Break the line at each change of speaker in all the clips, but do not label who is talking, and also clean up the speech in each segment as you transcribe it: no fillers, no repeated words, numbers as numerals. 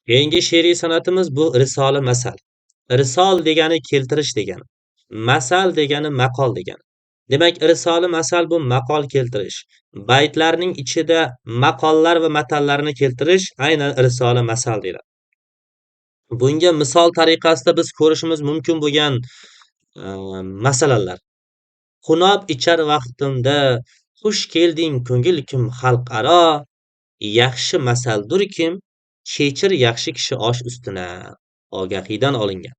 Keyingi she'riy san'atimiz bu risoli masal. Risol degani keltirish degani. Masal degani maqol degani. Demak, risoli masal bu maqol keltirish. Baytlarning ichida maqollar va matallarni keltirish aynan risoli masal deyiladi. Bunga misol tariqasida biz ko'rishimiz mumkin bo'lgan masalalar. Xunob ichar vaqtimda, xush kelding ko'ngilkim xalqaro, yaxshi masaldirkim, kechir yaxshi kishi osh ustina. Ogahidan olingan.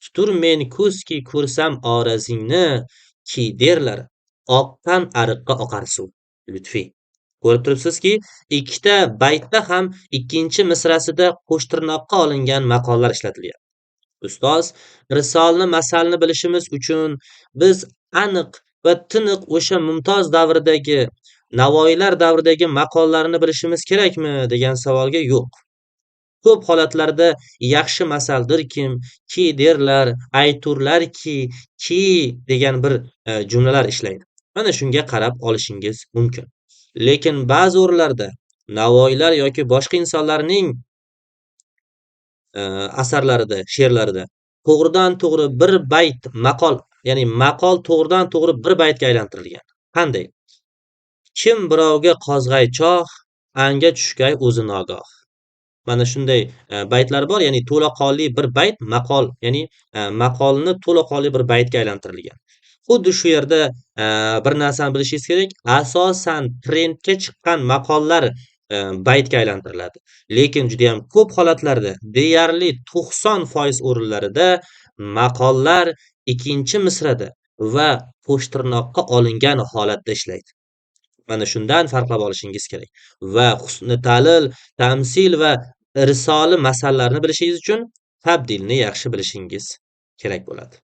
Tutur men ko'zki ko'rsam orazingni, ki derlar, oqqan ariqqa oqar suv. Lutfiy. Ko'rib turibsizki, ikkita baytda ham ikkinchi misrasida qo'shtirnoqqa olingan maqollar ishlatilgan. Ustoz, risolni masalni bilishimiz uchun biz aniq va tiniq o'sha mumtoz davridagi Navoiylar davridagi maqollarni bilishimiz kerakmi degan savolga yo'q. Ko'p holatlarda yaxshi masaldirkim, ki derlar, ayturlarki, ki degan bir jumlalar ishlaydi. Mana shunga qarab olishingiz mumkin. Lekin ba'zi o'rinlarda Navoiylar yoki boshqa insonlarning asarlarida, she'rlarida to'g'ridan-to'g'ri bir bayt maqol, ya'ni maqol to'g'ridan-to'g'ri bir baytga aylantirilgan. Qanday? Kim birovga qozg'aychoq, anga tushgay o'zi nogoh. Mana shunday baytlar bor, ya'ni to'laqonli bir bayt maqol, ya'ni maqolni to'laqonli bir baytga aylantirilgan. Xuddi shu yerda bir narsani bilishingiz kerak, asosan trendga chiqqan maqollar baytga aylantiriladi. Lekin juda ham ko'p holatlarda, deyarli 90% o'rinlarida maqollar ikkinchi misrada va qo'shtirnoqqa olingan holatda ishlaydi. Mana shundan farqlab olishingiz kerak. Va husni ta'lil, tamsil va risoli masallarni bilishingiz uchun tabdilni yaxshi bilishingiz kerak bo'ladi.